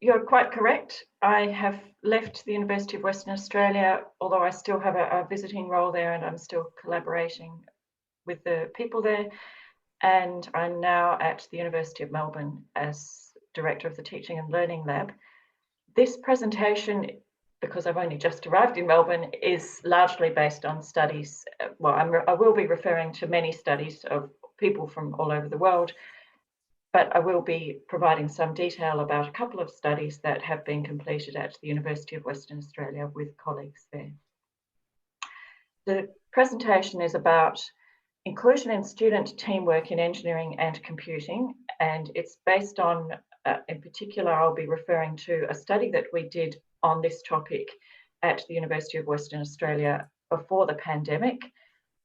You're quite correct. I have left the University of Western Australia, although I still have a visiting role there and I'm still collaborating with the people there. And I'm now at the University of Melbourne as Director of the Teaching and Learning Lab. This presentation, because I've only just arrived in Melbourne, is largely based on studies. Well, I will be referring to many studies of people from all over the world, but I will be providing some detail about a couple of studies that have been completed at the University of Western Australia with colleagues there. The presentation is about inclusion in student teamwork in engineering and computing, and it's based on, in particular, I'll be referring to a study that we did on this topic at the University of Western Australia before the pandemic,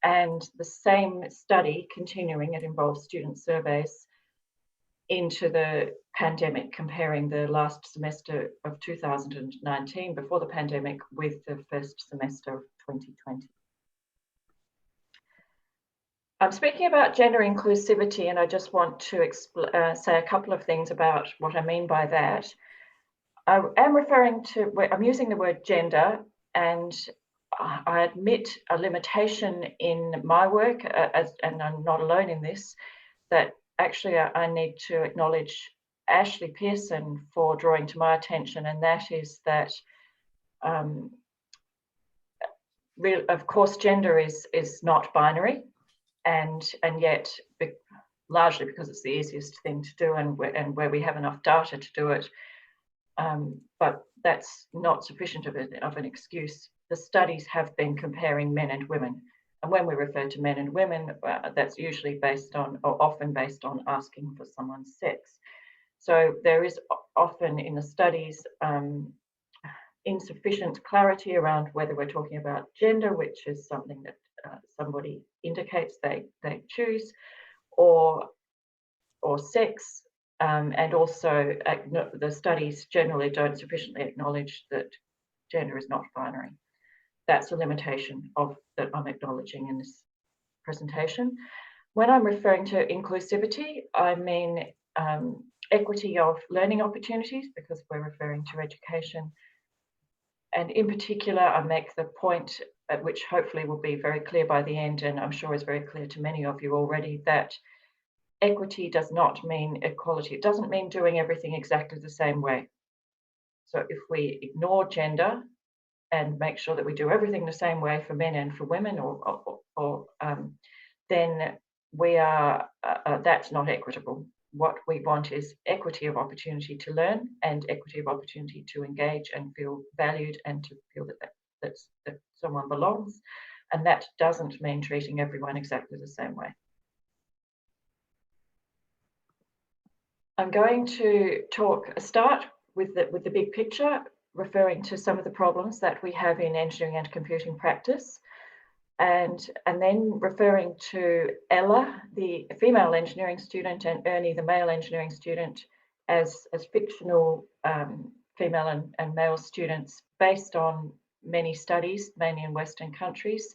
and the same study continuing, it involves student surveys into the pandemic, comparing the last semester of 2019 before the pandemic with the first semester of 2020. I'm speaking about gender inclusivity, and I just want to say a couple of things about what I mean by that. I am referring to, I'm using the word gender, and I admit a limitation in my work, and I'm not alone in this, that actually I need to acknowledge Ashley Pearson for drawing to my attention, and that is that, of course, gender is not binary, and yet, largely because it's the easiest thing to do and where we have enough data to do it, but that's not sufficient of an excuse. The studies have been comparing men and women. And when we refer to men and women, that's usually based on, or often based on, asking for someone's sex. So there is often in the studies insufficient clarity around whether we're talking about gender, which is something that somebody indicates they choose, or sex, and also the studies generally don't sufficiently acknowledge that gender is not binary. That's a limitation that I'm acknowledging in this presentation. When I'm referring to inclusivity, I mean equity of learning opportunities, because we're referring to education. And in particular, I make the point, which hopefully will be very clear by the end, and I'm sure is very clear to many of you already, that equity does not mean equality. It doesn't mean doing everything exactly the same way. So if we ignore gender and make sure that we do everything the same way for men and for women, then we are, that's not equitable. What we want is equity of opportunity to learn and equity of opportunity to engage and feel valued and to feel that someone belongs. And that doesn't mean treating everyone exactly the same way. I'm going to start with the big picture, referring to some of the problems that we have in engineering and computing practice, and then referring to Ella, the female engineering student, and Ernie, the male engineering student, as fictional female and male students based on many studies, mainly in Western countries.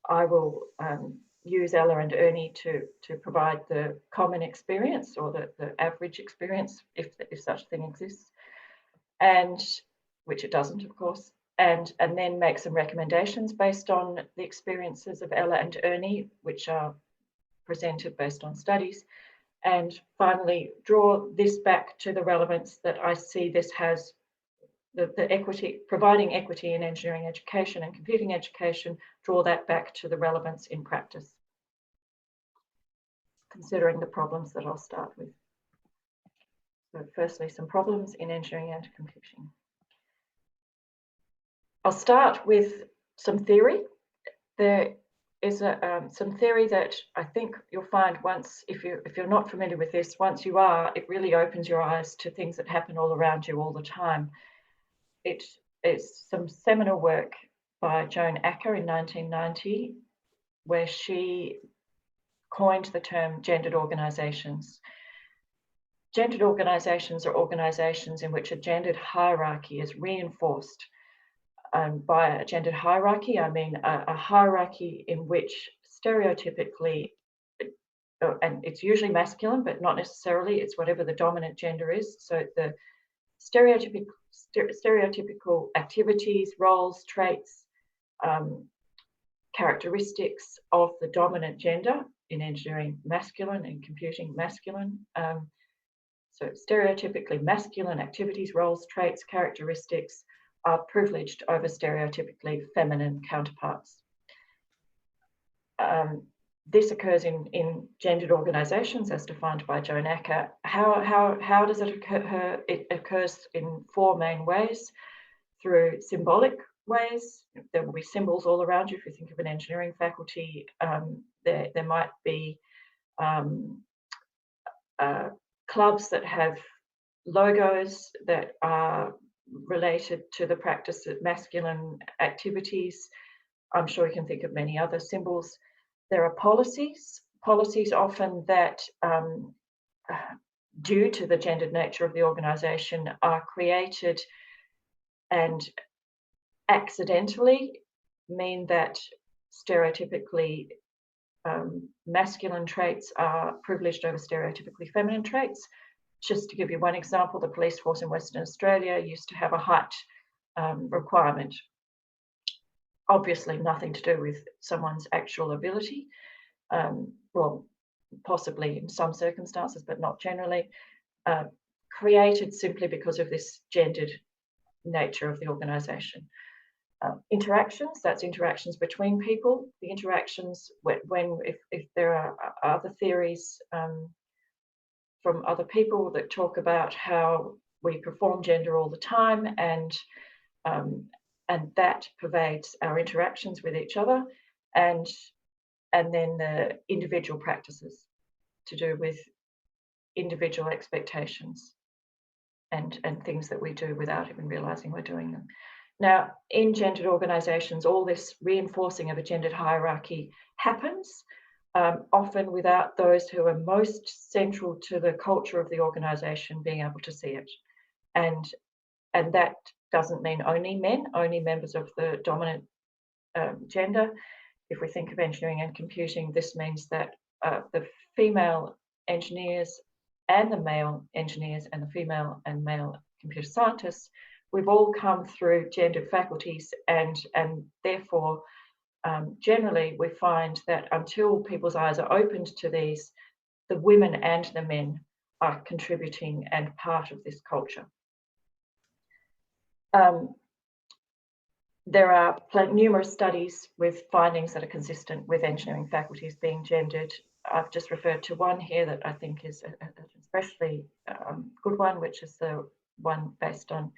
I will use Ella and Ernie to provide the common experience, or the average experience, if such a thing exists, and which it doesn't, of course, and then make some recommendations based on the experiences of Ella and Ernie, which are presented based on studies, and finally draw this back to the relevance that I see this has, the equity, providing equity in engineering education and computing education, draw that back to the relevance in practice, considering the problems that I'll start with. So firstly, some problems in engineering and computing. I'll start with some theory. There is some theory that I think you'll find once, if you're not familiar with this, once you are, it really opens your eyes to things that happen all around you all the time. It is some seminal work by Joan Acker in 1990, where she coined the term gendered organisations. Gendered organisations are organisations in which a gendered hierarchy is reinforced. By a gendered hierarchy, I mean a hierarchy in which stereotypically, and it's usually masculine, but not necessarily, it's whatever the dominant gender is. So stereotypical activities, roles, traits, characteristics of the dominant gender in engineering, masculine, and computing, masculine. So stereotypically masculine activities, roles, traits, characteristics are privileged over stereotypically feminine counterparts. This occurs in gendered organisations as defined by Joan Acker. How does it occur? It occurs in four main ways. Through symbolic ways, there will be symbols all around you. If you think of an engineering faculty, there might be clubs that have logos that are related to the practice of masculine activities. I'm sure you can think of many other symbols. There are policies often that, due to the gendered nature of the organisation, are created and accidentally mean that stereotypically masculine traits are privileged over stereotypically feminine traits. Just to give you one example, the police force in Western Australia used to have a height requirement. Obviously nothing to do with someone's actual ability, well, possibly in some circumstances, but not generally, created simply because of this gendered nature of the organisation. Interactions, that's interactions between people. The interactions, if there are other theories from other people that talk about how we perform gender all the time, and that pervades our interactions with each other, and then the individual practices to do with individual expectations and things that we do without even realising we're doing them. Now, in gendered organisations, all this reinforcing of a gendered hierarchy happens, often without those who are most central to the culture of the organisation being able to see it. And that doesn't mean only men, only members of the dominant gender. If we think of engineering and computing, this means that the female engineers and the male engineers and the female and male computer scientists, we've all come through gendered faculties, and therefore generally we find that until people's eyes are opened to these, the women and the men are contributing and part of this culture. There are numerous studies with findings that are consistent with engineering faculties being gendered. I've just referred to one here that I think is an especially good one, which is the one based on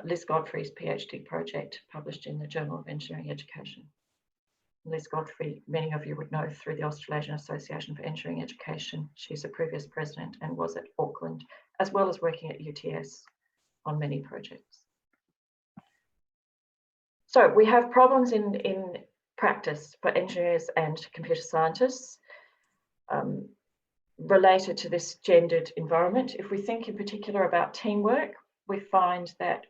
Liz Godfrey's PhD project published in the Journal of Engineering Education. Liz Godfrey, many of you would know through the Australasian Association for Engineering Education. She's a previous president and was at Auckland, as well as working at UTS on many projects. So we have problems in practice for engineers and computer scientists related to this gendered environment. If we think in particular about teamwork, we find that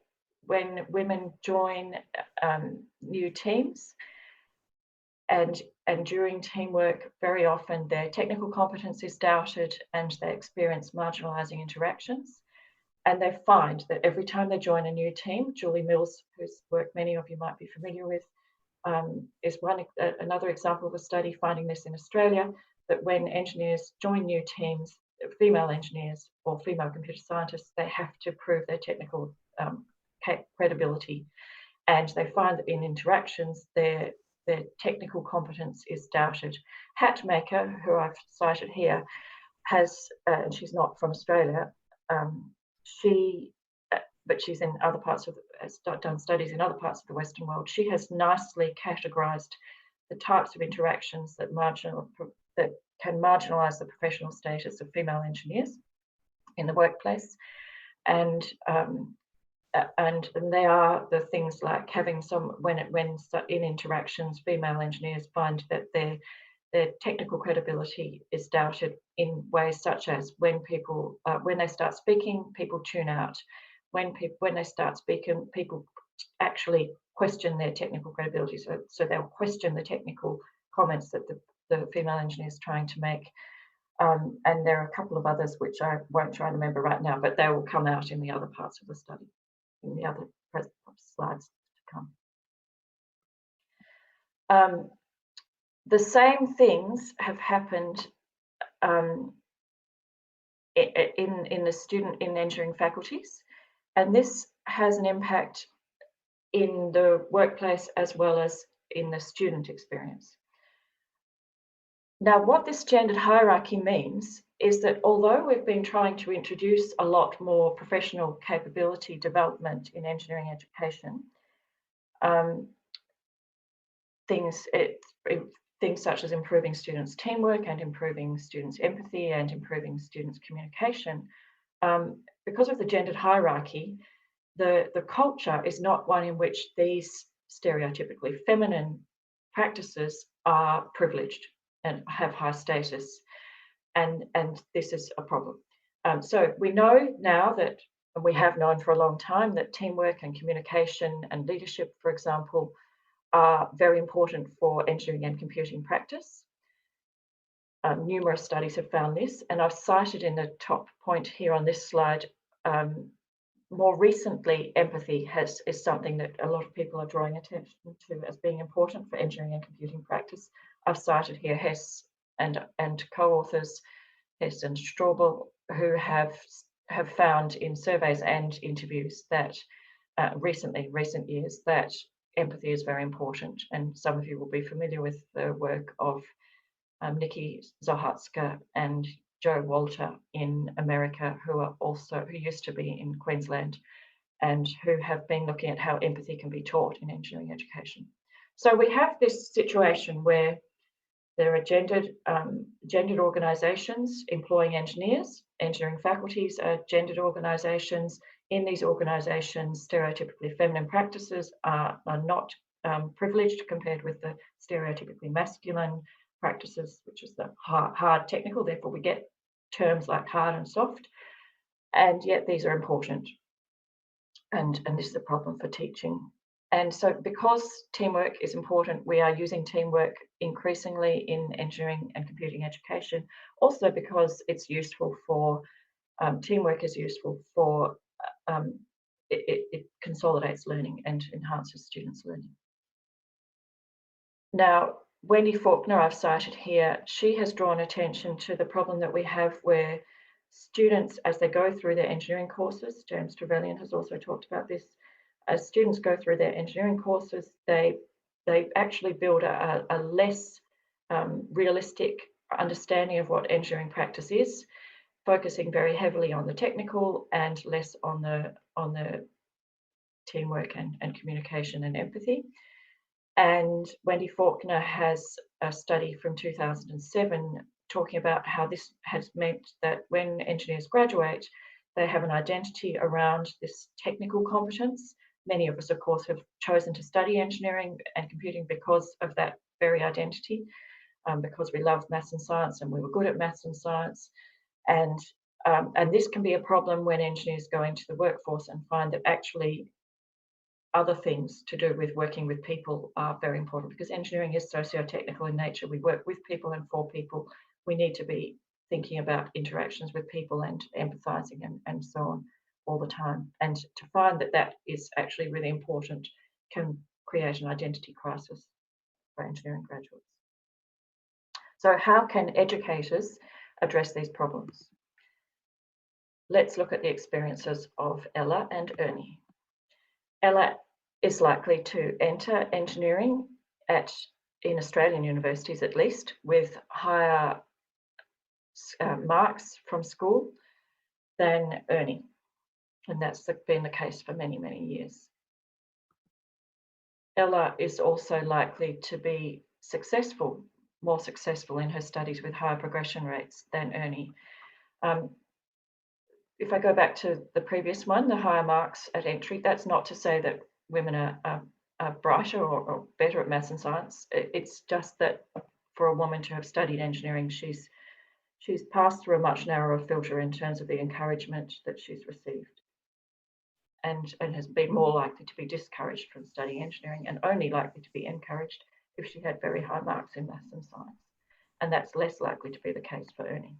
when women join new teams and during teamwork, very often their technical competence is doubted and they experience marginalising interactions. And they find that every time they join a new team, Julie Mills, whose work many of you might be familiar with, is another example of a study finding this in Australia, that when engineers join new teams, female engineers or female computer scientists, they have to prove their technical credibility. And they find that in interactions, their technical competence is doubted. Hatmaker, who I've cited here, has, and she's not from Australia, but she's in other parts of, has done studies in other parts of the Western world. She has nicely categorised the types of interactions that can marginalise the professional status of female engineers in the workplace, and they are the things like having when in interactions, female engineers find that their technical credibility is doubted in ways such as when they start speaking, people tune out. When they start speaking, people actually question their technical credibility. So they'll question the technical comments that the female engineer is trying to make. And there are a couple of others which I won't try and remember right now, but they will come out in the other parts of the study, in the other slides to come. The same things have happened in the student in engineering faculties, and this has an impact in the workplace as well as in the student experience. Now, what this gendered hierarchy means is that although we've been trying to introduce a lot more professional capability development in engineering education, things such as improving students' teamwork and improving students' empathy and improving students' communication, because of the gendered hierarchy, the culture is not one in which these stereotypically feminine practices are privileged and have high status, and this is a problem. So we know now that, and we have known for a long time, that teamwork and communication and leadership, for example, are very important for engineering and computing practice. Numerous studies have found this, and I've cited in the top point here on this slide, more recently, empathy is something that a lot of people are drawing attention to as being important for engineering and computing practice. I've cited here Hess and co-authors, Hess and Straubel, who have found in surveys and interviews that recent years, that empathy is very important. And some of you will be familiar with the work of Nikki Zohatska and Joe Walter in America, who used to be in Queensland, and who have been looking at how empathy can be taught in engineering education. So we have this situation where there are gendered organisations employing engineers. Engineering faculties are gendered organisations. In these organisations, stereotypically feminine practices are not privileged compared with the stereotypically masculine practices, which is the hard technical. Therefore, we get terms like hard and soft, and yet these are important. And this is a problem for teaching. And so because teamwork is important, we are using teamwork increasingly in engineering and computing education, also because it's useful for, teamwork is useful for, it consolidates learning and enhances students' learning. Now, Wendy Faulkner, I've cited here, she has drawn attention to the problem that we have where students, as they go through their engineering courses, James Trevelyan has also talked about this, as students go through their engineering courses, they actually build a less realistic understanding of what engineering practice is, focusing very heavily on the technical and less on the teamwork and communication and empathy. And Wendy Faulkner has a study from 2007 talking about how this has meant that when engineers graduate, they have an identity around this technical competence. Many of us, of course, have chosen to study engineering and computing because of that very identity, because we love maths and science and we were good at maths and science. And this can be a problem when engineers go into the workforce and find that actually other things to do with working with people are very important, because engineering is socio-technical in nature. We work with people and for people. We need to be thinking about interactions with people and empathizing and so on all the time. And to find that that is actually really important can create an identity crisis for engineering graduates. So how can educators address these problems? Let's look at the experiences of Ella and Ernie. Ella is likely to enter engineering in Australian universities at least with higher marks from school than Ernie, and that's been the case for many, many years. Ella is also likely to be more successful in her studies with higher progression rates than Ernie. If I go back to the previous one, the higher marks at entry, that's not to say that women are brighter or better at maths and science. It's just that for a woman to have studied engineering, she's passed through a much narrower filter in terms of the encouragement that she's received, and has been more likely to be discouraged from studying engineering, and only likely to be encouraged if she had very high marks in maths and science. And that's less likely to be the case for Ernie.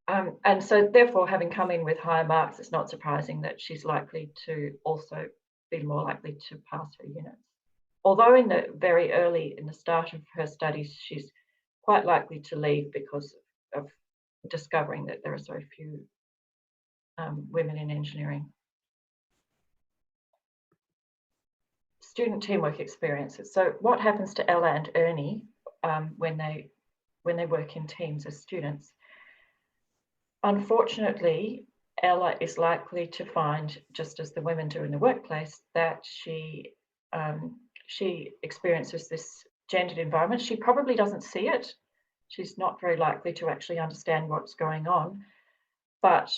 And so therefore, having come in with higher marks, it's not surprising that she's likely to also be more likely to pass her units. Although in the start of her studies, she's quite likely to leave because of discovering that there are so few women in engineering. Student teamwork experiences. So what happens to Ella and Ernie when they work in teams as students? Unfortunately, Ella is likely to find, just as the women do in the workplace, that she experiences this gendered environment. She probably doesn't see it. She's not very likely to actually understand what's going on. But,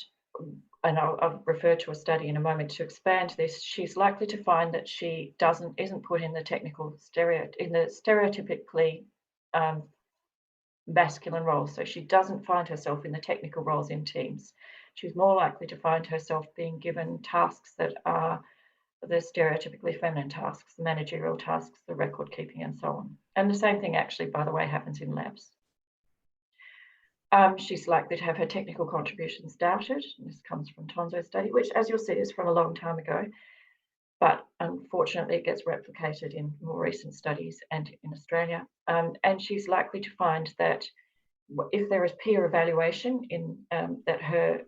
and I'll refer to a study in a moment to expand this, she's likely to find that she isn't put in the stereotypically masculine roles. So she doesn't find herself in the technical roles in teams. She's more likely to find herself being given tasks that are the stereotypically feminine tasks, the managerial tasks, the record keeping, and so on. And the same thing actually, by the way, happens in labs. She's likely to have her technical contributions doubted. This comes from Tonzo's study, which, as you'll see, is from a long time ago. But unfortunately, it gets replicated in more recent studies and in Australia. And she's likely to find that if there is peer evaluation, that her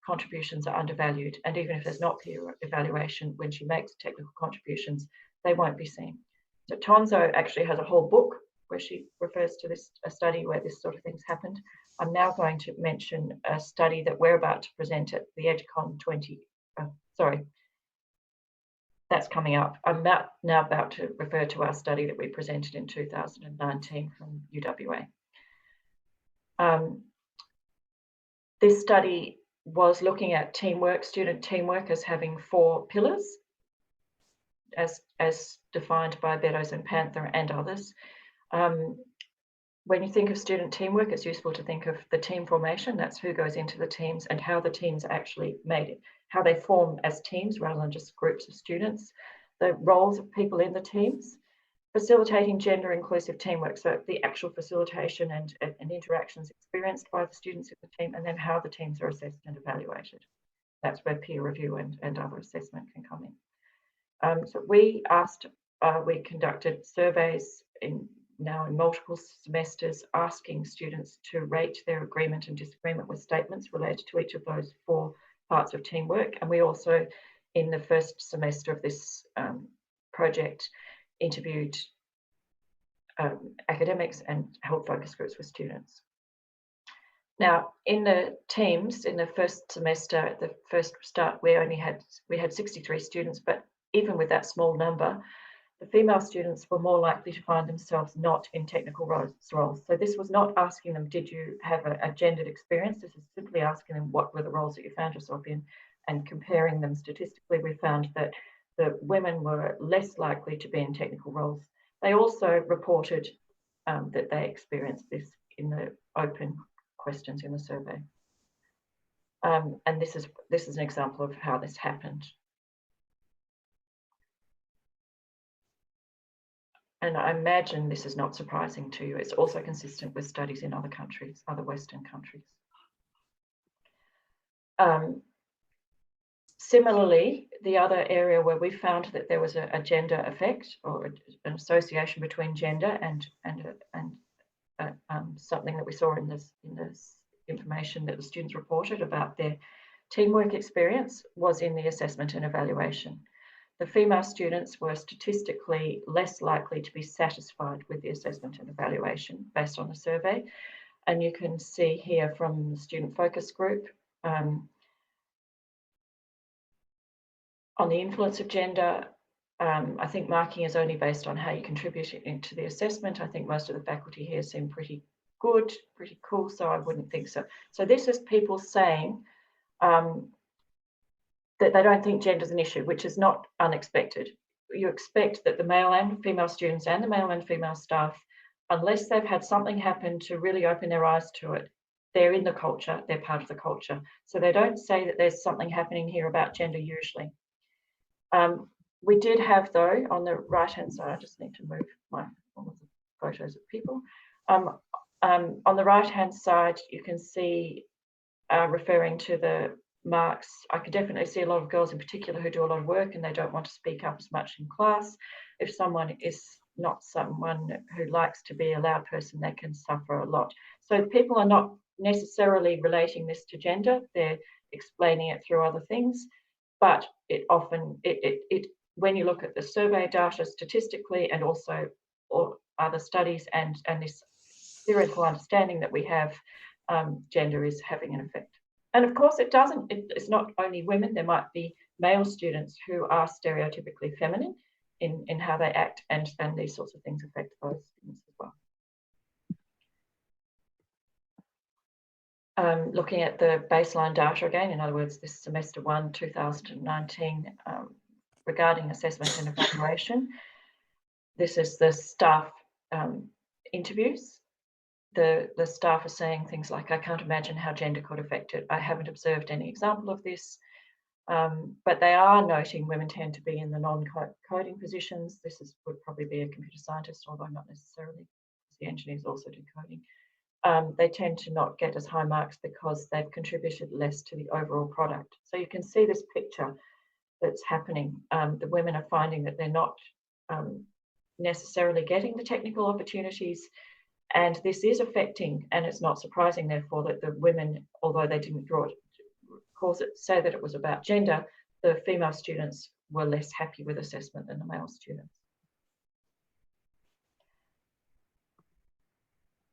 contributions are undervalued. And even if there's not peer evaluation, when she makes technical contributions, they won't be seen. So Tonzo actually has a whole book where she refers to a study where this sort of thing's happened. I'm now going to mention a study that we're about to present at the EdCon 20. That's coming up. I'm now about to refer to our study that we presented in 2019 from UWA. This study was looking at teamwork, student teamwork, as having 4 pillars, as defined by Beddoes and Panther and others. When you think of student teamwork, it's useful to think of the team formation. That's who goes into the teams and how the teams are actually made, how they form as teams rather than just groups of students. The roles of people in the teams, facilitating gender inclusive teamwork, so the actual facilitation and interactions experienced by the students in the team, and then how the teams are assessed and evaluated. That's where peer review and other assessment can come in. So we conducted surveys now in multiple semesters, asking students to rate their agreement and disagreement with statements related to each of those 4 parts of teamwork. And we also, in the first semester of this project, interviewed academics and held focus groups with students. Now, in the teams, in the first semester, the first start, we had 63 students, but even with that small number, the female students were more likely to find themselves not in technical roles. So this was not asking them, did you have a gendered experience? This is simply asking them, what were the roles that you found yourself in? And comparing them statistically, we found that the women were less likely to be in technical roles. They also reported that they experienced this in the open questions in the survey. And this is an example of how this happened. And I imagine this is not surprising to you. It's also consistent with studies in other countries, other Western countries. Similarly, the other area where we found that there was a gender effect or an association between gender and something that we saw in this information that the students reported about their teamwork experience was in the assessment and evaluation. The female students were statistically less likely to be satisfied with the assessment and evaluation based on the survey. And you can see here from the student focus group, on the influence of gender, I think marking is only based on how you contribute into the assessment. I think most of the faculty here seem pretty good, pretty cool, so I wouldn't think so. So this is people saying that they don't think gender is an issue, which is not unexpected. You expect that the male and female students and the male and female staff, unless they've had something happen to really open their eyes to it, they're in the culture, they're part of the culture. So they don't say that there's something happening here about gender usually. We did have, though, on the right-hand side, I just need to move my photos of people. On the right-hand side, you can see referring to the marks, I could definitely see a lot of girls in particular who do a lot of work and they don't want to speak up as much in class. If someone is not someone who likes to be a loud person, they can suffer a lot. So people are not necessarily relating this to gender, they're explaining it through other things, but it often, when you look at the survey data statistically and also or other studies and this theoretical understanding that we have, gender is having an effect. And of course, it's not only women, there might be male students who are stereotypically feminine in how they act, and these sorts of things affect those students as well. Looking at the baseline data again, in other words, this semester 1, 2019, regarding assessment and evaluation. This is the staff interviews. The staff are saying things like, I can't imagine how gender could affect it. I haven't observed any example of this. But they are noting women tend to be in the non-coding positions. This would probably be a computer scientist, although not necessarily. The engineers also do coding. They tend to not get as high marks because they've contributed less to the overall product. So you can see this picture that's happening. The women are finding that they're not necessarily getting the technical opportunities, and this is affecting, and it's not surprising therefore that the women, although they didn't say that it was about gender, the female students were less happy with assessment than the male students.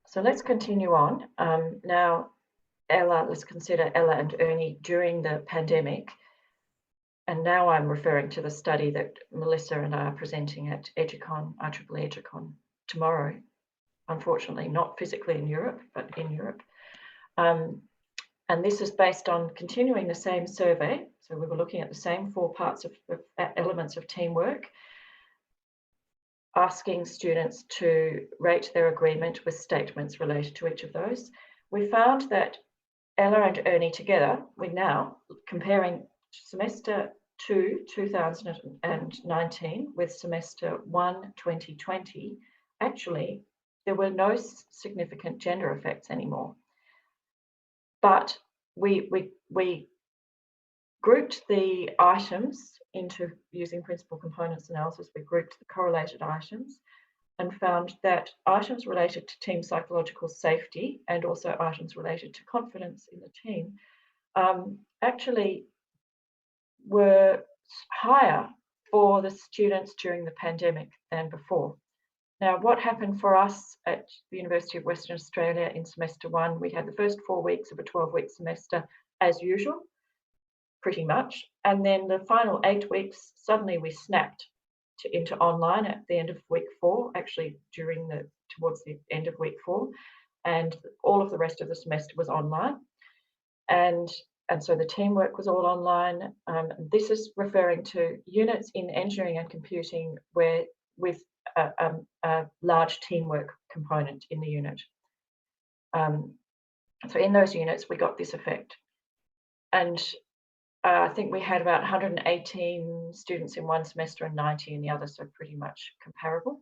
So let's continue on. Now, let's consider Ella and Ernie during the pandemic. And now I'm referring to the study that Melissa and I are presenting at EduCon, IEEE EduCon tomorrow. Unfortunately, not physically in Europe, but in Europe. And this is based on continuing the same survey. So we were looking at the same 4 parts of elements of teamwork, asking students to rate their agreement with statements related to each of those. We found that Ella and Ernie together, we're now comparing semester 2, 2019 with semester 1, 2020. Actually, there were no significant gender effects anymore. But we grouped the items into, using principal components analysis, we grouped the correlated items and found that items related to team psychological safety and also items related to confidence in the team actually were higher for the students during the pandemic than before. Now, what happened for us at the University of Western Australia in semester 1, we had the first 4 weeks of a 12-week semester as usual, pretty much. And then the final 8 weeks, suddenly we snapped into online at the end of week 4, actually towards the end of week 4. And all of the rest of the semester was online. And so the teamwork was all online. This is referring to units in engineering and computing where with a large teamwork component in the unit. So in those units, we got this effect. And I think we had about 118 students in one semester and 90 in the other, so pretty much comparable.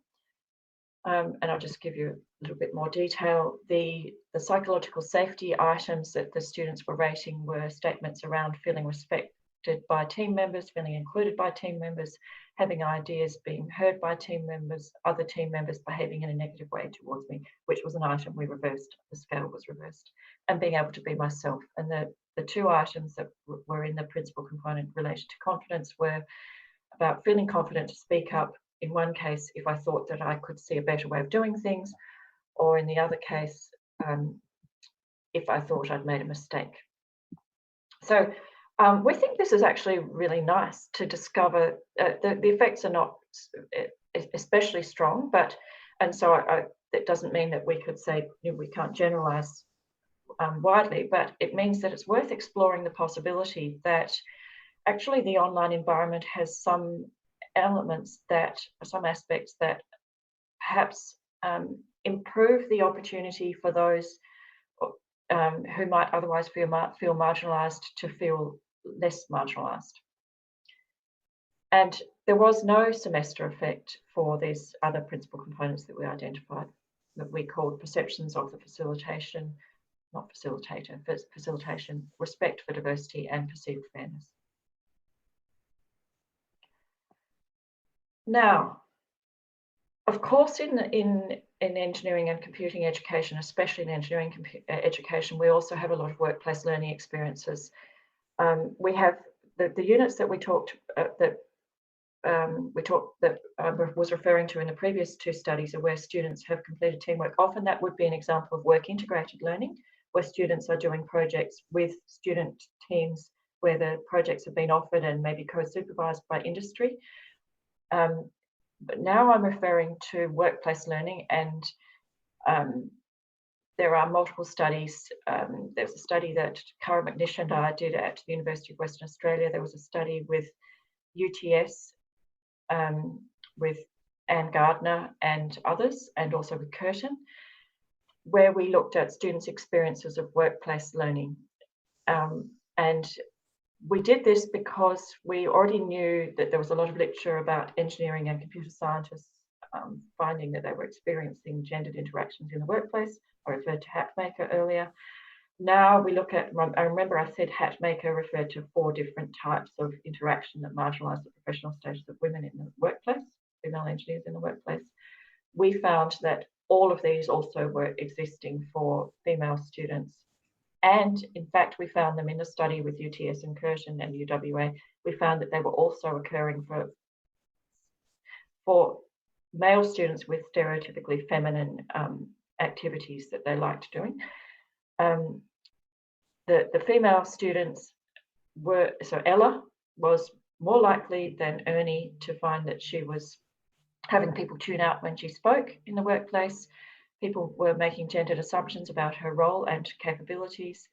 And I'll just give you a little bit more detail. The psychological safety items that the students were rating were statements around feeling respected by team members, feeling included by team members, having ideas being heard by team members, other team members behaving in a negative way towards me, which was an item we reversed, the scale was reversed, and being able to be myself. And the 2 items that were in the principal component related to confidence were about feeling confident to speak up, in one case, if I thought that I could see a better way of doing things, or in the other case, if I thought I'd made a mistake. So we think this is actually really nice to discover. The effects are not especially strong, and so it doesn't mean that we could say we can't generalize widely, but it means that it's worth exploring the possibility that actually the online environment has some aspects that perhaps improve the opportunity for those who might otherwise feel marginalised to feel less marginalised. And there was no semester effect for these other principal components that we identified, that we called perceptions of the facilitation, not facilitator, but facilitation, respect for diversity and perceived fairness. Now, of course, in engineering and computing education, especially in engineering education, we also have a lot of workplace learning experiences. We have the units that we talked that I was referring to in the previous two studies are where students have completed teamwork. Often that would be an example of work integrated learning, where students are doing projects with student teams where the projects have been offered and maybe co-supervised by industry. But now I'm referring to workplace learning, and there are multiple studies. There's a study that Cara McNish and I did at the University of Western Australia. There was a study with UTS, with Anne Gardner and others, and also with Curtin, where we looked at students' experiences of workplace learning. And we did this because we already knew that there was a lot of literature about engineering and computer scientists finding that they were experiencing gendered interactions in the workplace. I referred to Hatmaker earlier. Now we look at, I remember I said Hatmaker referred to 4 different types of interaction that marginalise the professional status of women in the workplace, female engineers in the workplace. We found that all of these also were existing for female students. And in fact, we found them in a study with UTS and Curtin and UWA. We found that they were also occurring for male students with stereotypically feminine activities that they liked doing. The female students were, so Ella was more likely than Ernie to find that she was having people tune out when she spoke in the workplace. People were making gendered assumptions about her role and capabilities.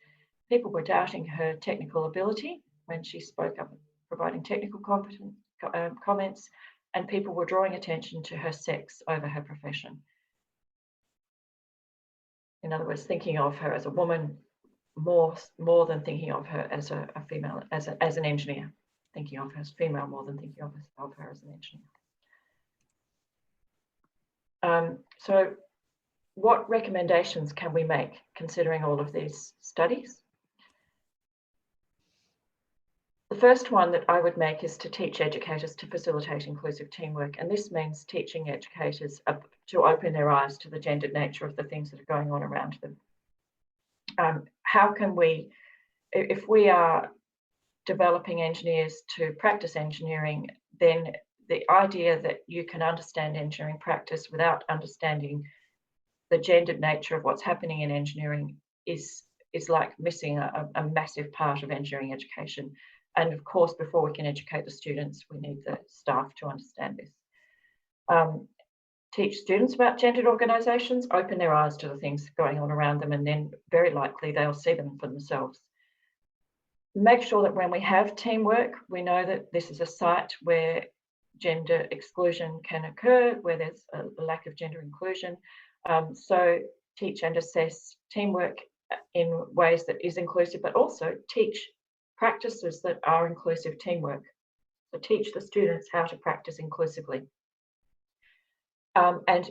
People were doubting her technical ability when she spoke up, providing technical comments, and people were drawing attention to her sex over her profession. In other words, thinking of her as a woman more than thinking of her as a female, as an engineer. Thinking of her as female more than thinking of her as an engineer. So what recommendations can we make considering all of these studies? The first one that I would make is to teach educators to facilitate inclusive teamwork. And this means teaching educators to open their eyes to the gendered nature of the things that are going on around them. How can we, if we are developing engineers to practice engineering, then the idea that you can understand engineering practice without understanding the gendered nature of what's happening in engineering is like missing a massive part of engineering education. And of course, before we can educate the students, we need the staff to understand this. Teach students about gendered organisations, open their eyes to the things going on around them, and then very likely they'll see them for themselves. Make sure that when we have teamwork, we know that this is a site where gender exclusion can occur, where there's a lack of gender inclusion. So teach and assess teamwork in ways that is inclusive, but also teach practices that are inclusive teamwork. So teach the students how to practice inclusively. And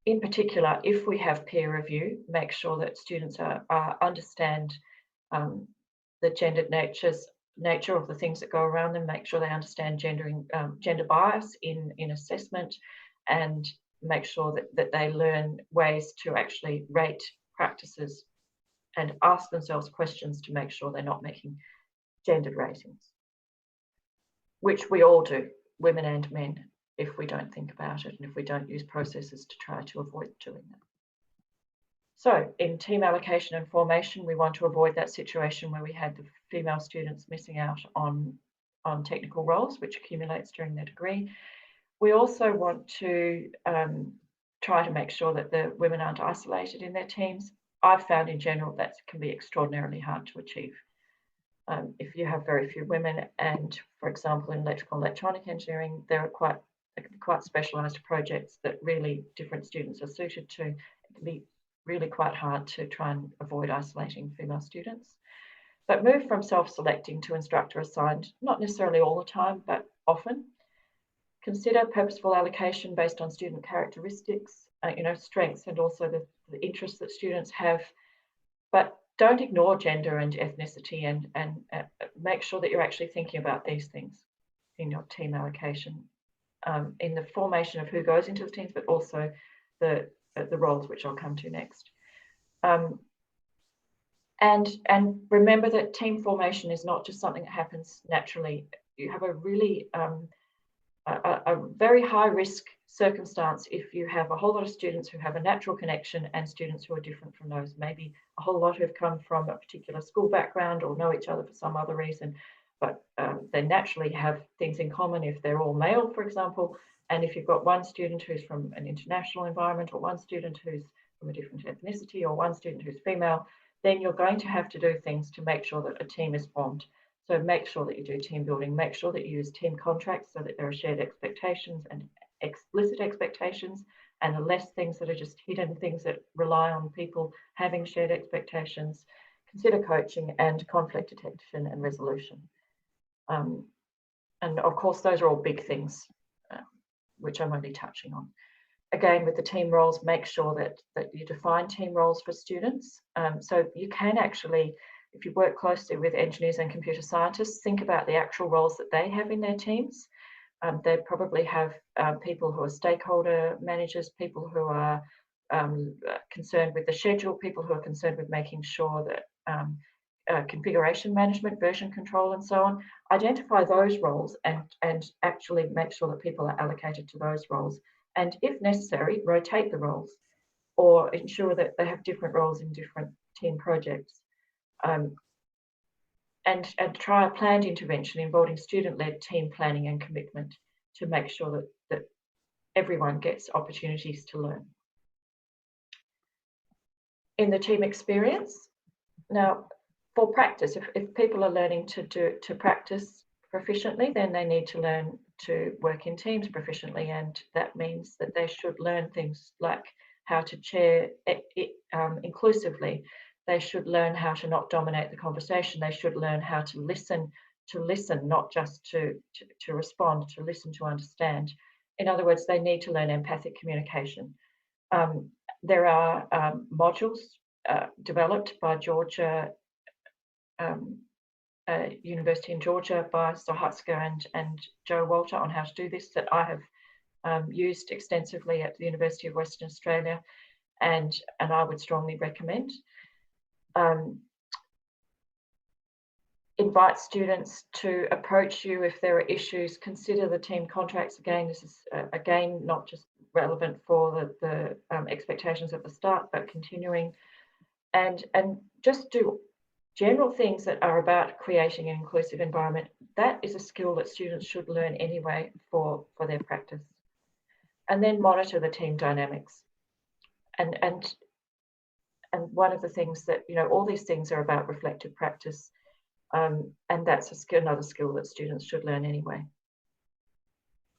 in particular, if we have peer review, make sure that students understand the gendered nature of the things that go around them, make sure they understand gender bias in assessment, and make sure that they learn ways to actually rate practices and ask themselves questions to make sure they're not making gendered ratings, which we all do, women and men, if we don't think about it and if we don't use processes to try to avoid doing that. So in team allocation and formation, we want to avoid that situation where we had the female students missing out on technical roles, which accumulates during their degree. We also want to try to make sure that the women aren't isolated in their teams. I've found in general that can be extraordinarily hard to achieve. If you have very few women, and for example, in electrical and electronic engineering, there can be quite specialised projects that really different students are suited to. It can be really quite hard to try and avoid isolating female students. But move from self-selecting to instructor assigned, not necessarily all the time, but often. Consider purposeful allocation based on student characteristics, strengths, and also the interests that students have. But don't ignore gender and ethnicity, and make sure that you're actually thinking about these things in your team allocation, in the formation of who goes into the teams, but also the roles, which I'll come to next. And remember that team formation is not just something that happens naturally. You have a really a very high risk circumstance if you have a whole lot of students who have a natural connection and students who are different from those. Maybe a whole lot who've come from a particular school background or know each other for some other reason, but they naturally have things in common if they're all male, for example. And if you've got one student who's from an international environment, or one student who's from a different ethnicity, or one student who's female, then you're going to have to do things to make sure that a team is formed. So make sure that you do team building, make sure that you use team contracts so that there are shared expectations and explicit expectations, and less things that are just hidden things that rely on people having shared expectations. Consider coaching and conflict detection and resolution. And of course, those are all big things, which I'm only touching on. Again, with the team roles, make sure that you define team roles for students. So you can actually, if you work closely with engineers and computer scientists, think about the actual roles that they have in their teams. They probably have people who are stakeholder managers, people who are concerned with the schedule, people who are concerned with making sure that configuration management, version control, and so on. Identify those roles and actually make sure that people are allocated to those roles. And if necessary, rotate the roles or ensure that they have different roles in different team projects. And try a planned intervention involving student-led team planning and commitment to make sure that everyone gets opportunities to learn. In the team experience, now for practice, if people are learning to practice proficiently, then they need to learn to work in teams proficiently, and that means that they should learn things like how to chair inclusively. They should learn how to not dominate the conversation. They should learn how to listen, not just to respond, to listen, to understand. In other words, they need to learn empathic communication. There are modules developed by Georgia, University in Georgia, by Sohatska and Joe Walter on how to do this, that I have used extensively at the University of Western Australia, and I would strongly recommend. Invite students to approach you if there are issues. Consider the team contracts. Again, this is again not just relevant for the expectations at the start, but continuing, and just do general things that are about creating an inclusive environment. That is a skill that students should learn anyway for their practice. And then monitor the team dynamics. And one of the things that, all these things are about reflective practice, and that's another skill that students should learn anyway.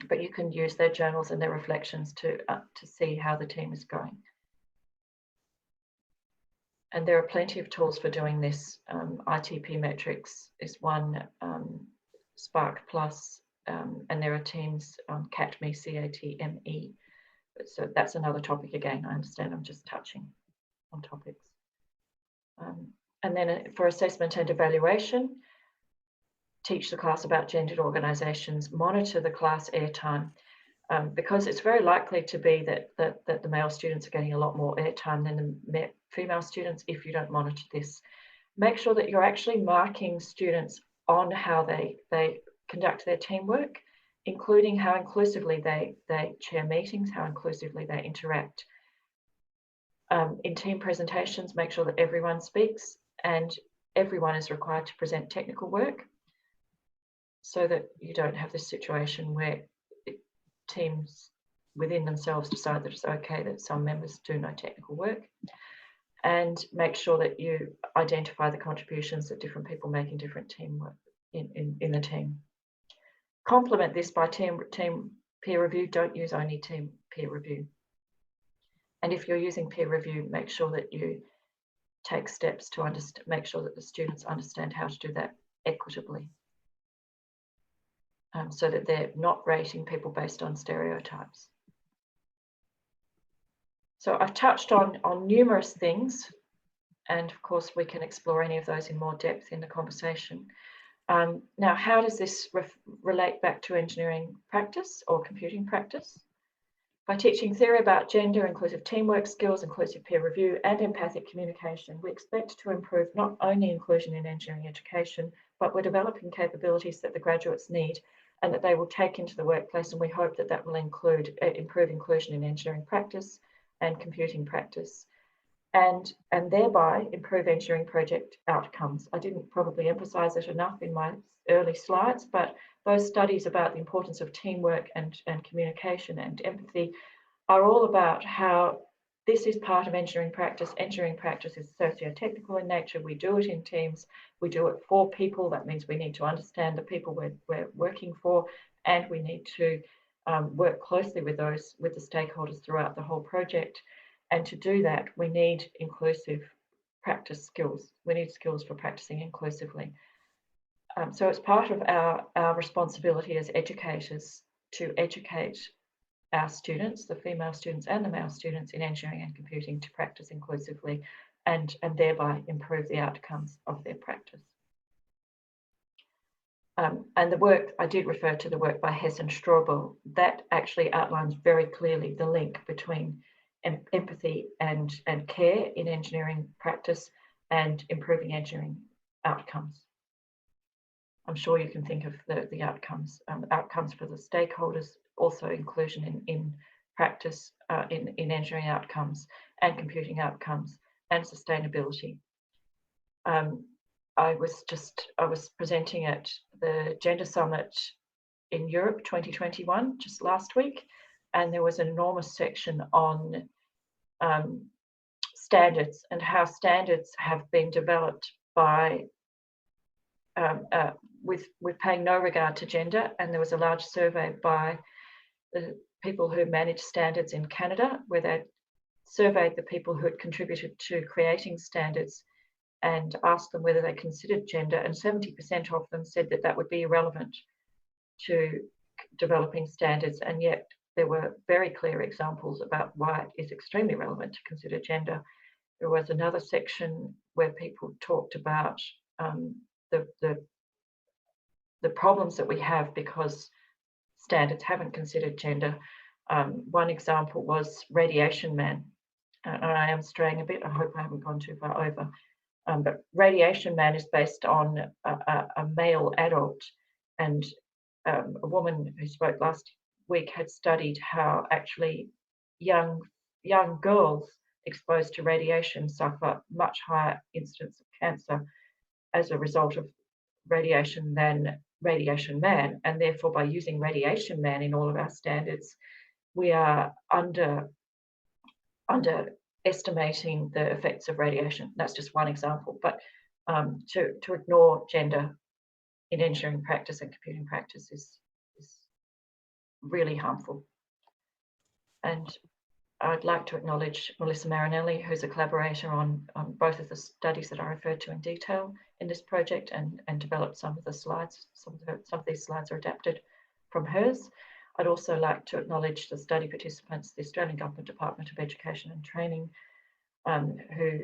But you can use their journals and their reflections to see how the team is going. And there are plenty of tools for doing this. ITP metrics is one, Spark Plus, and there are teams on CATME, C-A-T-M-E. So that's another topic again. I understand I'm just touching on topics. And then for assessment and evaluation, teach the class about gendered organisations, monitor the class airtime, because it's very likely to be that the male students are getting a lot more airtime than the female students if you don't monitor this. Make sure that you're actually marking students on how they conduct their teamwork, including how inclusively they chair meetings, how inclusively they interact. In team presentations, make sure that everyone speaks and everyone is required to present technical work, so that you don't have this situation where teams within themselves decide that it's okay that some members do no technical work. And make sure that you identify the contributions that different people make in different teamwork in the team. Complement this by team peer review. Don't use only team peer review. And if you're using peer review, make sure that you take steps to make sure that the students understand how to do that equitably, so that they're not rating people based on stereotypes. So I've touched on numerous things And of course, we can explore any of those in more depth in the conversation. Now, how does this relate back to engineering practice or computing practice? By teaching theory about gender, inclusive teamwork skills, inclusive peer review, and empathic communication, we expect to improve not only inclusion in engineering education, but we're developing capabilities that the graduates need and that they will take into the workplace. And we hope that that will include improve inclusion in engineering practice and computing practice, and thereby improve engineering project outcomes. I didn't probably emphasize it enough in my early slides, but those studies about the importance of teamwork and communication and empathy are all about how this is part of engineering practice. Engineering practice is socio-technical in nature. We do it in teams. We do it for people. That means we need to understand the people we're working for, and we need to work closely with the stakeholders throughout the whole project. And to do that, we need inclusive practice skills. We need skills for practicing inclusively. So it's part of our responsibility as educators to educate our students, the female students and the male students in engineering and computing, to practice inclusively and thereby improve the outcomes of their practice. And the work, I did refer to the work by Hess and Straubel, that actually outlines very clearly the link between empathy and care in engineering practice and improving engineering outcomes. I'm sure you can think of the outcomes for the stakeholders, also inclusion in practice, in engineering outcomes and computing outcomes, and sustainability. I was presenting at the Gender Summit in Europe 2021 just last week, and there was an enormous section on standards and how standards have been developed by with paying no regard to gender. And there was a large survey by the people who manage standards in Canada, where they surveyed the people who had contributed to creating standards and asked them whether they considered gender, and 70% of them said that that would be irrelevant to developing standards. And yet there were very clear examples about why it is extremely relevant to consider gender. There was another section where people talked about the problems that we have because standards haven't considered gender. One example was Radiation Man. And I am straying a bit. I hope I haven't gone too far over. But Radiation Man is based on a male adult, and a woman who spoke last week had studied how actually young girls exposed to radiation suffer much higher incidence of cancer as a result of radiation than Radiation Man. And therefore, by using Radiation Man in all of our standards, we are underestimating the effects of radiation. That's just one example. But to ignore gender in engineering practice and computing practice is really harmful. And I'd like to acknowledge Melissa Marinelli, who's a collaborator on both of the studies that I referred to in detail in this project, and developed some of the slides. Some of these slides are adapted from hers. I'd also like to acknowledge the study participants, the Australian Government Department of Education and Training, who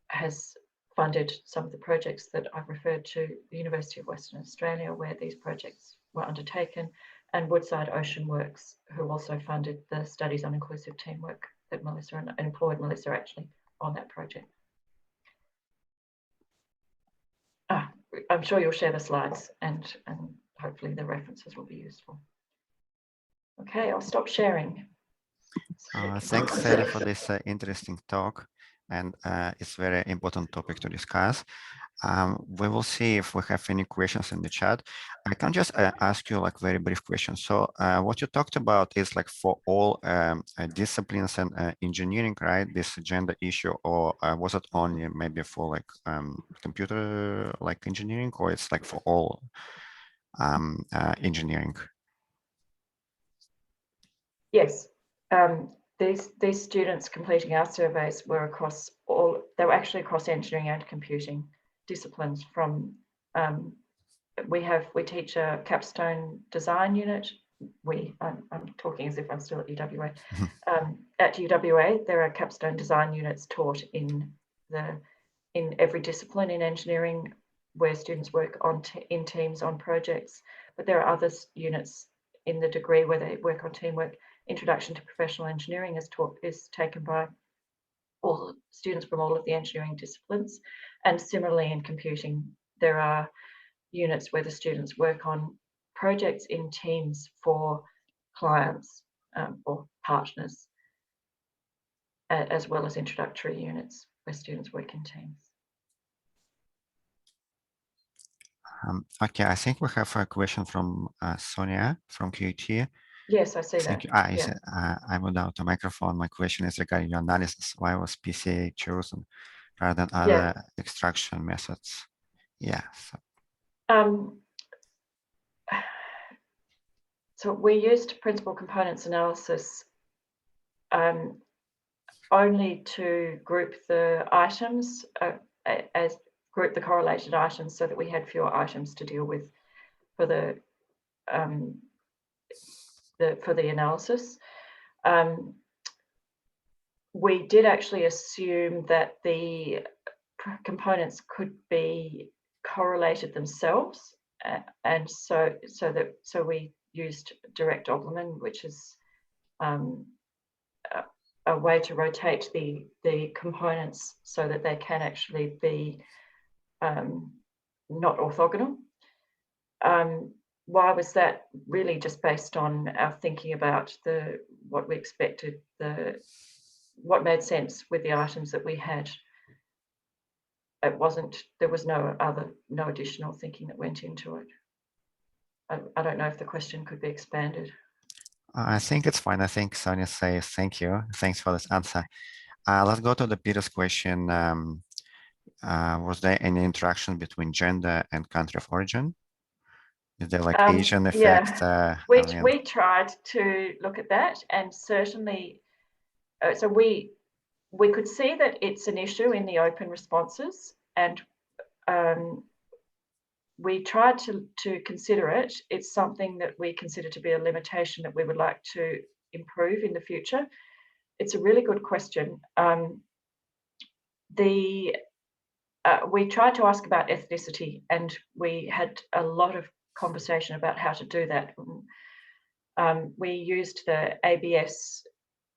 has funded some of the projects that I've referred to, the University of Western Australia, where these projects were undertaken, and Woodside Ocean Works, who also funded the studies on inclusive teamwork that Melissa and employed Melissa actually on that project. I'm sure you'll share the slides, and hopefully the references will be useful. Okay, I'll stop sharing. Thanks, Sally, for this interesting talk, and it's a very important topic to discuss. We will see if we have any questions in the chat. I can just ask you like very brief questions. So what you talked about is like for all disciplines and engineering, right? This gender issue, or was it only maybe for like computer like engineering, or it's like for all engineering? Yes. These students completing our surveys were across all, they were actually across engineering and computing disciplines. From we teach a capstone design unit. I'm talking as if I'm still at UWA. At UWA, there are capstone design units taught in the in every discipline in engineering where students work in teams on projects, but there are other units in the degree where they work on teamwork. Introduction to Professional Engineering is taken by all students from all of the engineering disciplines. And similarly in computing, there are units where the students work on projects in teams for clients or partners, as well as introductory units where students work in teams. Okay, I think we have a question from Sonia from QT. Yes, I see Thank that. you. Yes, I moved out the microphone. My question is regarding your analysis. Why was PCA chosen rather than other extraction methods? Yeah. So we used principal components analysis only to group the items group the correlated items so that we had fewer items to deal with for the analysis. We did actually assume that the components could be correlated themselves, and so we used direct Oblerman, which is a way to rotate the components so that they can actually be not orthogonal. Why was that? Really just based on our thinking about what we expected, what made sense with the items that we had. There was no additional thinking that went into it. I don't know if the question could be expanded. I think it's fine. I think Sonia says thank you. Thanks for this answer. Let's go to the Peter's question. Was there any interaction between gender and country of origin? Is there like Asian effect? Yeah, we tried to look at that, and certainly, so we could see that it's an issue in the open responses, and we tried to consider it. It's something that we consider to be a limitation that we would like to improve in the future. It's a really good question. We tried to ask about ethnicity, and we had a lot of conversation about how to do that. We used the ABS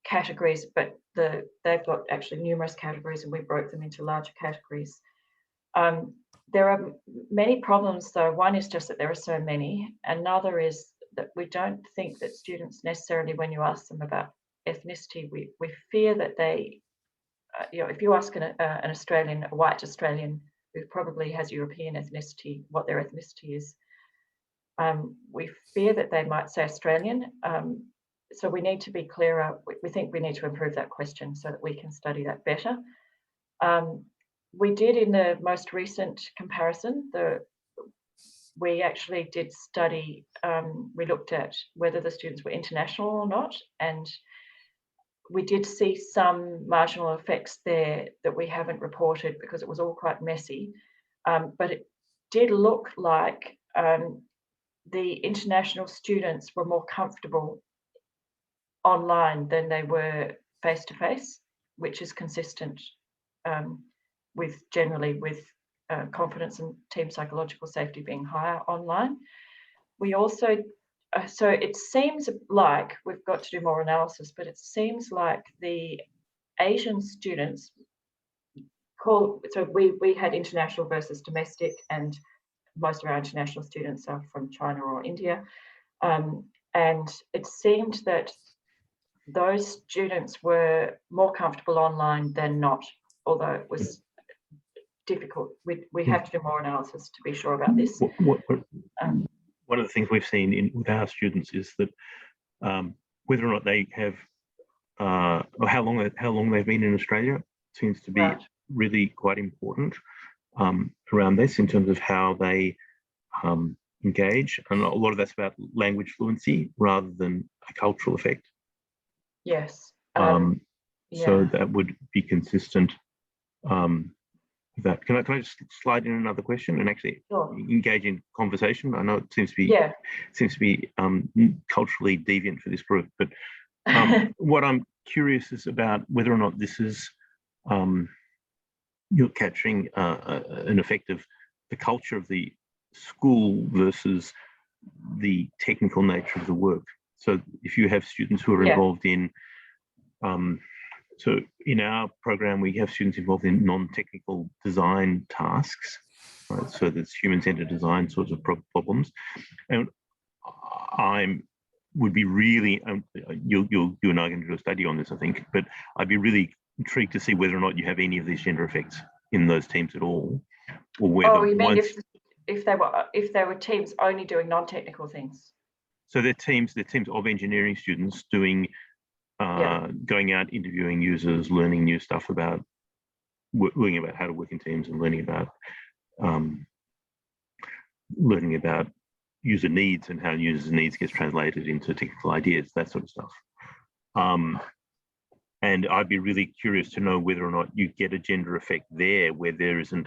categories, but they've got actually numerous categories, and we broke them into larger categories. There are many problems, though. One is just that there are so many. Another is that we don't think that students necessarily, when you ask them about ethnicity, we fear that they, if you ask an Australian, a white Australian who probably has European ethnicity, what their ethnicity is, we fear that they might say Australian. So we need to be clearer. We think we need to improve that question so that we can study that better. We did in the most recent comparison, we actually did study, we looked at whether the students were international or not, and we did see some marginal effects there that we haven't reported because it was all quite messy, but it did look like the international students were more comfortable online than they were face-to-face, which is consistent generally with confidence and team psychological safety being higher online. We also, so it seems like we've got to do more analysis, but it seems like the Asian students so we had international versus domestic, and most of our international students are from China or India. And it seemed that those students were more comfortable online than not, although it was difficult. We have to do more analysis to be sure about this. One of the things we've seen with our students is that whether or not they have, or how long they've been in Australia seems to be really quite important around this in terms of how they engage, and a lot of that's about language fluency rather than a cultural effect. Yes. So that would be consistent with that. Can I just slide in another question and actually engage in conversation? I know it seems to be culturally deviant for this group, but what I'm curious is about whether or not this is you're capturing an effect of the culture of the school versus the technical nature of the work. So if you have students who are involved in, so in our program, we have students involved in non-technical design tasks, right? So that's human-centered design sorts of problems. And would be really, you and I are going to do a study on this, I think, but I'd be really intrigued to see whether or not you have any of these gender effects in those teams at all, or whether you mean if they were teams only doing non-technical things? So they're teams of engineering students doing, going out, interviewing users, learning new stuff about, learning about how to work in teams, and learning about user needs and how user needs gets translated into technical ideas, that sort of stuff. And I'd be really curious to know whether or not you get a gender effect there, where there isn't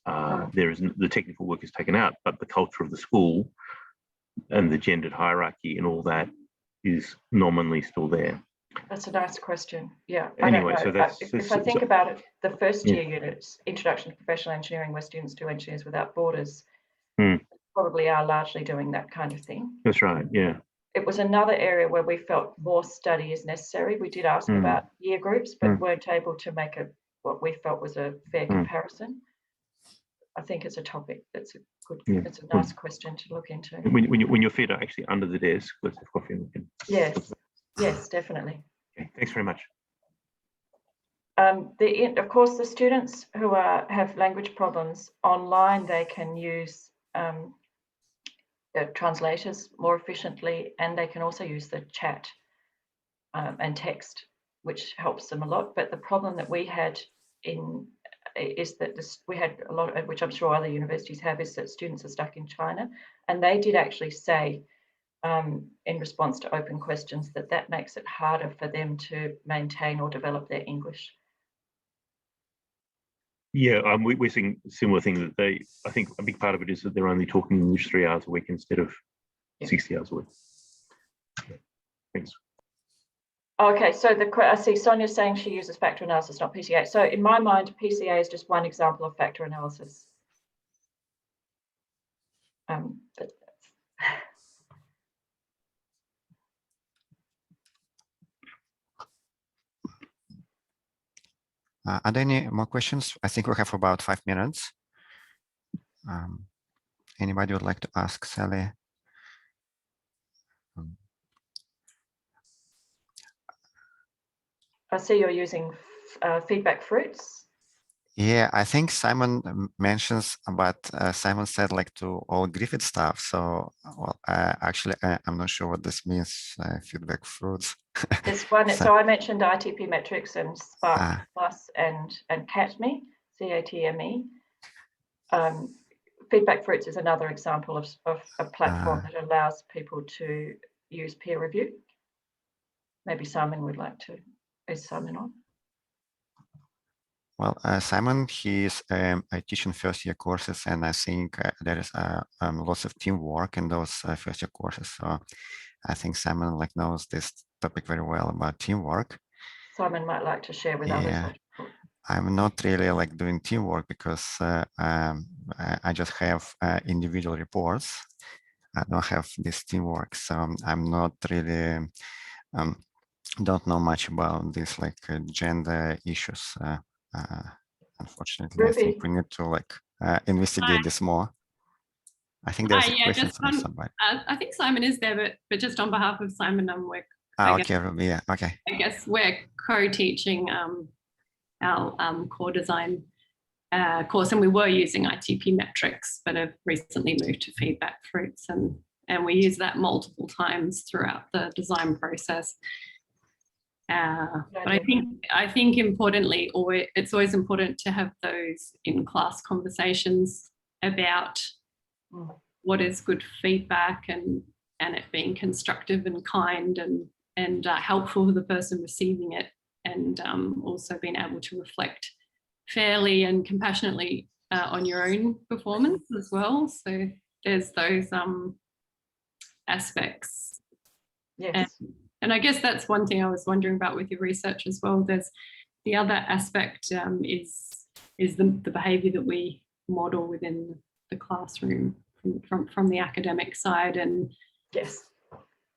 the technical work is taken out, but the culture of the school and the gendered hierarchy and all that is nominally still there. That's a nice question. Yeah. Anyway, so if I think about it, the first year units, Introduction to Professional Engineering, where students do Engineers Without Borders, probably are largely doing that kind of thing. That's right. Yeah. It was another area where we felt more study is necessary. We did ask about year groups, but weren't able to make what we felt was a fair comparison. I think it's a topic that's it's a nice question to look into. When your feet are actually under the desk, let's have coffee and we can. Yes, definitely. Okay, thanks very much. Of course, the students who have language problems online, they can use translators more efficiently, and they can also use the chat and text, which helps them a lot. But the problem that we had is that we had a lot of, which I'm sure other universities have, is that students are stuck in China, and they did actually say in response to open questions that makes it harder for them to maintain or develop their English. Yeah, we're seeing similar things that I think a big part of it is that they're only talking English 3 hours a week instead of 60 hours a week. Thanks. Okay, so I see Sonia saying she uses factor analysis, not PCA. So in my mind, PCA is just one example of factor analysis. Are there any more questions? I think we have about 5 minutes. Anybody would like to ask Sally? I see you're using feedback fruits. Yeah, I think Simon mentions about, Simon said like to all Griffith stuff. So, well, actually, I'm not sure what this means, feedback fruits. This one, so I mentioned ITP metrics and Spark Plus and CATME, CATME. Feedback fruits is another example of a platform that allows people to use peer review. Maybe Simon would like to, is Simon on? Well, Simon, he's I teach in first year courses, and I think there is lots of teamwork in those first year courses. So I think Simon knows this topic very well about teamwork. Simon might like to share with others. I'm not really doing teamwork because I just have individual reports. I don't have this teamwork, so I'm not really don't know much about this gender issues. Unfortunately, Ruby. I think we need to investigate this more. I think there's a question from somebody. I think Simon is there, but just on behalf of Simon, we're okay, Ruby. Yeah, okay. I guess we're co-teaching our core design course, and we were using ITP metrics, but have recently moved to feedback fruits, and we use that multiple times throughout the design process. But I think importantly, it's always important to have those in-class conversations about what is good feedback and it being constructive and kind and helpful for the person receiving it, and also being able to reflect fairly and compassionately on your own performance as well. So there's those aspects. Yes. And I guess that's one thing I was wondering about with your research as well. There's the other aspect is is the behaviour that we model within the classroom from the academic side. And yes.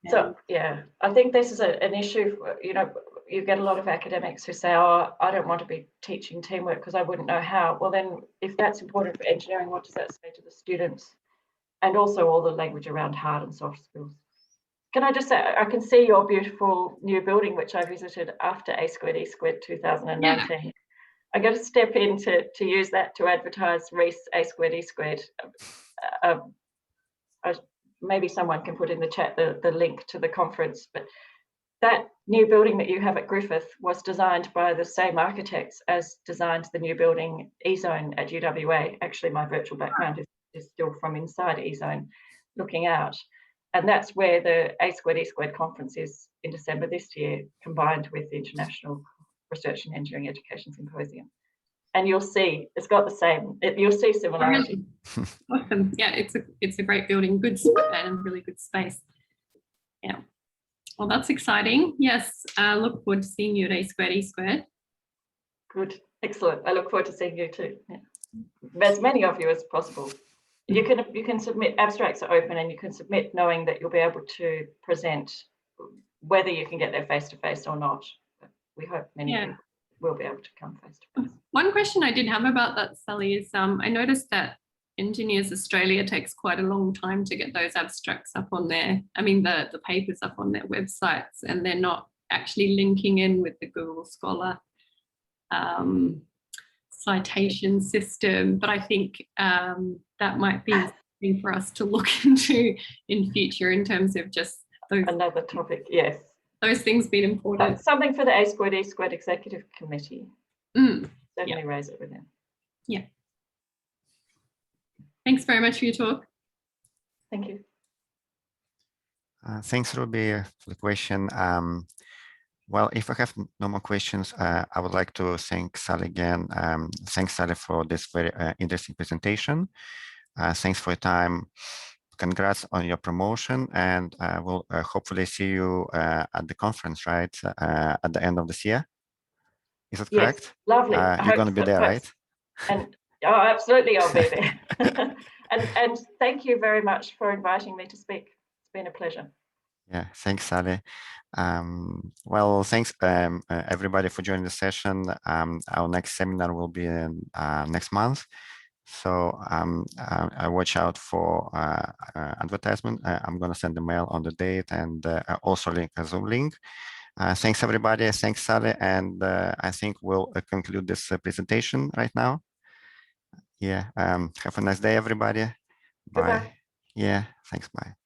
So yeah, I think this is an issue. You know, you get a lot of academics who say, "Oh, I don't want to be teaching teamwork because I wouldn't know how." Well, then, if that's important for engineering, what does that say to the students? And also all the language around hard and soft skills. Can I just say, I can see your beautiful new building, which I visited after A Squared E Squared 2019. Yeah. I'm going to step in to use that to advertise Reese A Squared E Squared. Maybe someone can put in the chat the link to the conference, but that new building that you have at Griffith was designed by the same architects as designed the new building E-Zone at UWA. Actually, my virtual background is still from inside E-Zone, looking out. And that's where the A Squared E Squared conference is in December this year, combined with the International Research and Engineering Education Symposium. And you'll see it's got the same. You'll see similarity. Awesome. Yeah, it's a great building, good and really good space. Yeah. Well, that's exciting. Yes, look forward to seeing you at A Squared E Squared. Good, excellent. I look forward to seeing you too. Yeah. As many of you as possible. You can submit. Abstracts are open, and you can submit knowing that you'll be able to present, whether you can get there face to face or not. But we hope many people will be able to come face to face. One question I did have about that, Sally, is I noticed that Engineers Australia takes quite a long time to get those abstracts up on their, I mean, the papers up on their websites, and they're not actually linking in with the Google Scholar citation system. But I think that might be something for us to look into in future in terms of just those. Another topic, yes. Those things being important. That's something for the A Squared E Squared Executive Committee. Certainly raise it with them. Yeah. Thanks very much for your talk. Thank you. Thanks, Ruby, for the question. Well, if I have no more questions, I would like to thank Sally again. Thanks, Sally, for this very interesting presentation. Thanks for your time. Congrats on your promotion, and we'll hopefully see you at the conference, right, at the end of this year. Is that correct? Yes, lovely. You're going to be there, right? And oh, absolutely, I'll be there. and thank you very much for inviting me to speak. It's been a pleasure. Yeah, thanks, Sally. Well, thanks everybody for joining the session. Our next seminar will be in, next month. So I watch out for advertisement. I'm going to send a mail on the date and also link a Zoom link. Thanks, everybody. Thanks, Sally. And I think we'll conclude this presentation right now. Yeah. Have a nice day, everybody. Bye. Goodbye. Yeah. Thanks. Bye.